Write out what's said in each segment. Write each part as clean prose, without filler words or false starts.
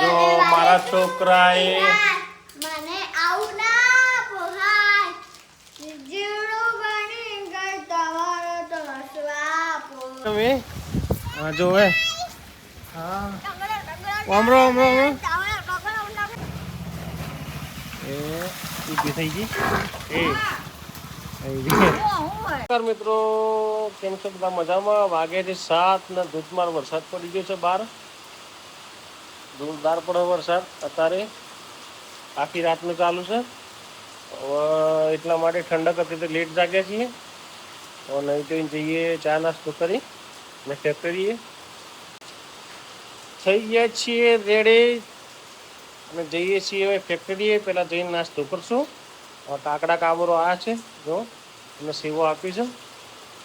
જો મારા છોકરાએ મને આવું ના પોહાય જીવડું બની ગઈ તમારો તો સ્વાપો તમે જોવે હા ઓમરો ઓમરો ઓમરો એ ઊભી થઈ ગઈ મિત્રો કેમ છો બધા મજામાં? વાગે છે 7 ને ધોધમાર વરસાદ પડી ગયો છે બહાર. જોરદાર પડે વરસાદ અત્યારે આખી રાતનું ચાલુ છે. હવે એટલા માટે ઠંડક હતી તો લેટ જાગ્યા છીએ. નહીં તો જઈએ ચા નાસ્તો કરી ને ફેક્ટરીએ થઈ ગયા છીએ રેડી અને જઈએ છીએ હવે ફેક્ટરીએ. પહેલાં જઈને નાસ્તો કરશું. કાકડા કાબરો આ છે જો અને સેવો આપી છે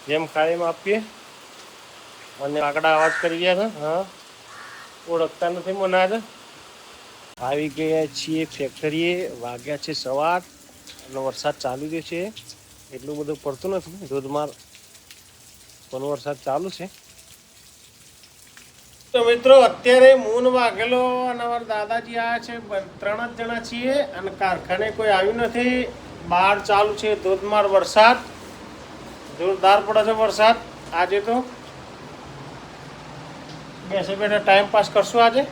જેમ કાયમ આપીએ. અને કાકડા અવાજ કરી ગયા છે. હા ઓળખતા નથી મને આજે. આવી ગયા છીએ ફેક્ટરીએ. વાગ્યા છે 8:15 અને વરસાદ ચાલુ રહ્યો છે. એટલું બધું પડતું નથી, ધોધમાર પણ વરસાદ ચાલુ છે. તો મિત્રો અત્યારે મૂન વાગેલો અને અમારા દાદાજી આવ્યા છે. 3 જ જણા છીએ અને કારખાને કોઈ આવ્યું નથી. બહાર ચાલુ છે ધોધમાર વરસાદ. જોરદાર પડે છે વરસાદ આજે તો. બેસે બેઠા ટાઈમ પાસ કરશું આજે.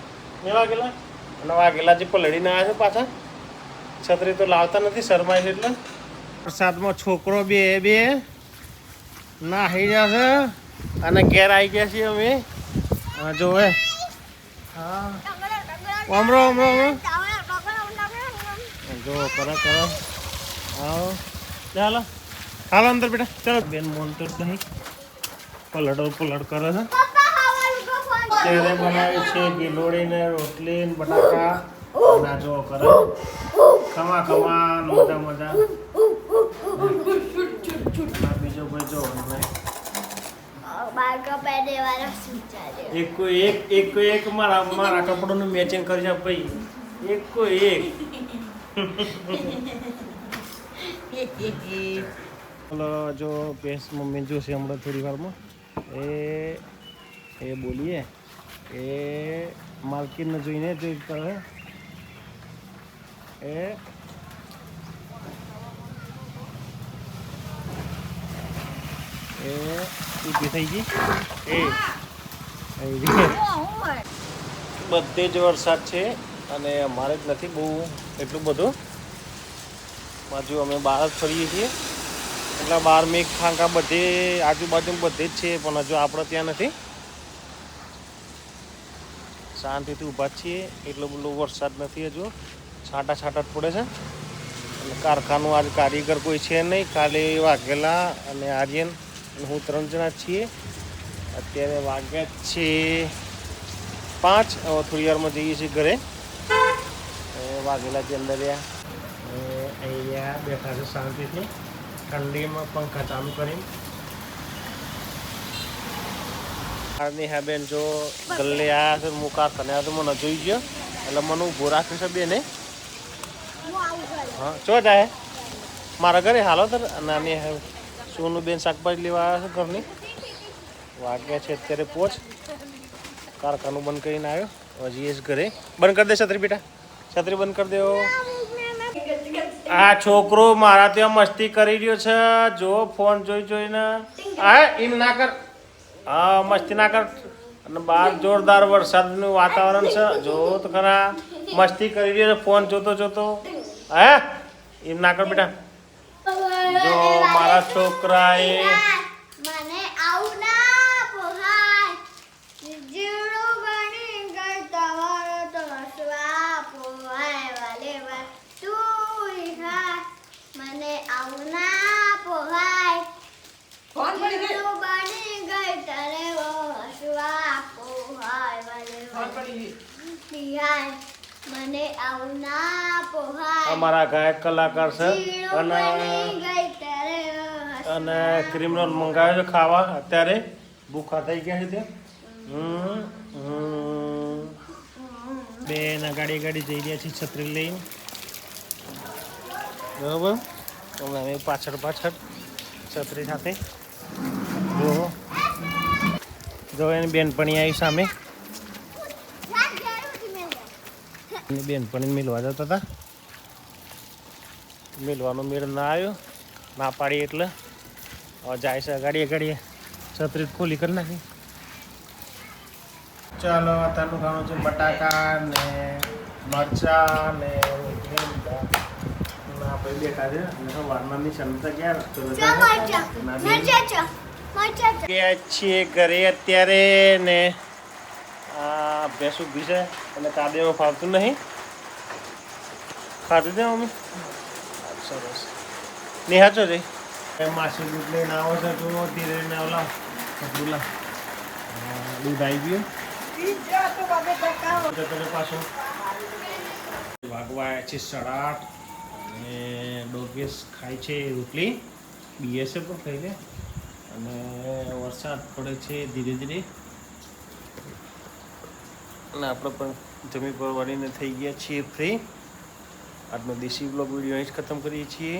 ને વાગેલા અને વાગેલા જે પલળીને આવ્યા છે પાછા. છત્રી તો લાવતા નથી, શરમાય છે એટલે. વરસાદમાં છોકરો બે નાહી રહ્યા છે અને ઘેર આવી ગયા છીએ અમે. જોવે હા ઓમરો ઓમરો ઓમરો જો કરો આવો ચાલો હાલો અંદર બેટા. ચાલો બેન મોન તો નહીં પલડ કરે છે. ત્યારે બનાવી છે ગિલોડી ને રોટલી ને બટાકા ના જો કરે ખમા મજા બીજો ભાઈ જો એક મારા કપડોનું મેચિંગ કરી છે ભાઈ. એક ચલો જો ભેંસ મમ્મી જોશે હમણાં થોડી વારમાં. એ બોલીએ એ માલકીનને જોઈને જોઈ કરે. એ ઊભી થઈ ગઈ. બધે જ વરસાદ છે અને અમારે જ નથી બહુ એટલું બધું. બાજુ અમે બહાર જ ફરીએ છીએ એટલે બહાર મેઘ ખાંકા બધે આજુબાજુ બધે જ છે પણ હજુ આપણે ત્યાં નથી. શાંતિથી ઊભા છીએ. એટલો બધો વરસાદ નથી હજુ. છાંટા જ પડે છે. અને કારખાનું આજ કારીગર કોઈ છે નહીં. કાલે વાઘેલા અને આર્યન અને હું 3 જણા છીએ. અત્યારે વાગ્યા છે 5. હવે થોડી વારમાં જઈએ છીએ ઘરે. વાઘેલાથી અંદર રહ્યા અહીંયા બેઠા છે શાંતિથી ઠંડીમાં પંખા ચાલુ કરીને. હા બેન જો ગલ્લે આવ્યા છે. હું કારખાને આવ્યો તો મને જોઈ ગયો એટલે મને ઊભો રાખ્યો છે બેને. હા ચો જાય મારા ઘરે હાલો તો નાની સોનું બેન શાકભાજી લેવા આવ્યા છે ઘરની. વાગ્યા છે અત્યારે 5. કારખાનું બંધ કરીને આવ્યો. હજી એ જ ઘરે. બંધ કરી દે છત્રી બેટા, છત્રી બંધ કરી દેવો. આ છોકરો મારા ત્યાં મસ્તી કરી રહ્યો છે. જો ફોન જોઈને હા એમ ના કર. હા મસ્તી ના કર. અને બહાર જોરદાર વરસાદનું વાતાવરણ છે. જો તો ખરા મસ્તી કરી રહ્યો છે ફોન જોતો. હે એમ ના કર બેટા. જો મારા છોકરાએ મને આવું ના પોહાય જીવડું બની ગઈ તમારો તો સ્વાપો વાલે તું મને આવું ના પોહાય જીવડું બની ગઈ તારે સ્વાપો વાલે મને આવું ના પોહાય. અમારા ગાયક કલાકાર છે અને ક્રીમરોલ મંગાવ્યો છે ખાવા. અત્યારે ભૂખા થઈ ગયા છે. બેન ગાડી જઈ રહ્યા છીએ છત્રી લઈને. બરાબર અમે પાછળ છત્રી સાથે જો એની બેનપણી આવી સામે. અને બેન પણ મિલવા જતા હતા, મિલવાનો મેળ ના આવ્યો, ના પાડી એટલે હવે જાય છે ગાડીએ છત્રી ખોલી કરી નાખી. ચાલો અત્યારનું ખાવાનું છે બટાકા ને મરચા ને આપણે બેઠા છે અને વારનાની ક્ષમતા ગયા છીએ ઘરે અત્યારે ને આ ભેંસ ઊભી છે અને કાદેમાં ફાવતું નહીં. ખાતું છે મમ્મી? સરસ. નિહાચો જઈ માસી દૂધ લઈને આવો છે તો ધીરે ને ઓલા દૂધ આવી ગયું પાછું વાગવા છે 8:30 અને ડોગેસ ખાય છે રોટલી, બીએસએ પણ ખાઈ લે અને વરસાદ પડે છે ધીરે ધીરે અને આપણે પણ જમી પર વળીને થઈ ગયા છીએ ફ્રી. આજનો દેશી બ્લોગ વિડીયો અહીં જ ખતમ કરીએ છીએ.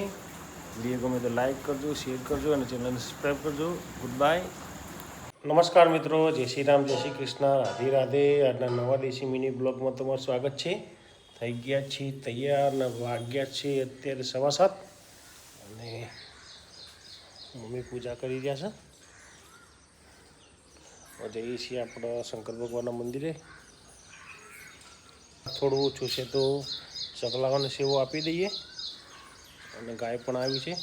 વિડીયો ગમે તો લાઈક કરજો, શેર કરજો અને ચેનલને સબસ્ક્રાઈબ કરજો. Good bye. નમસ્કાર મિત્રો, જય શ્રી રામ, જય શ્રી કૃષ્ણ, રાધે રાધે. આજના નવા દેશી મિની બ્લોગમાં તમારું સ્વાગત છે. થઈ ગયા છીએ તૈયાર ને વાગ્યા છે અત્યારે 7:15 અને મમ્મી પૂજા કરી રહ્યા છે. જઈએ છીએ આપણે શંકર ભગવાનના મંદિરે. થોડું ઓછું છે તો ચકલાઓને સેવો આપી દઈએ અને ગાય પણ આવી છે.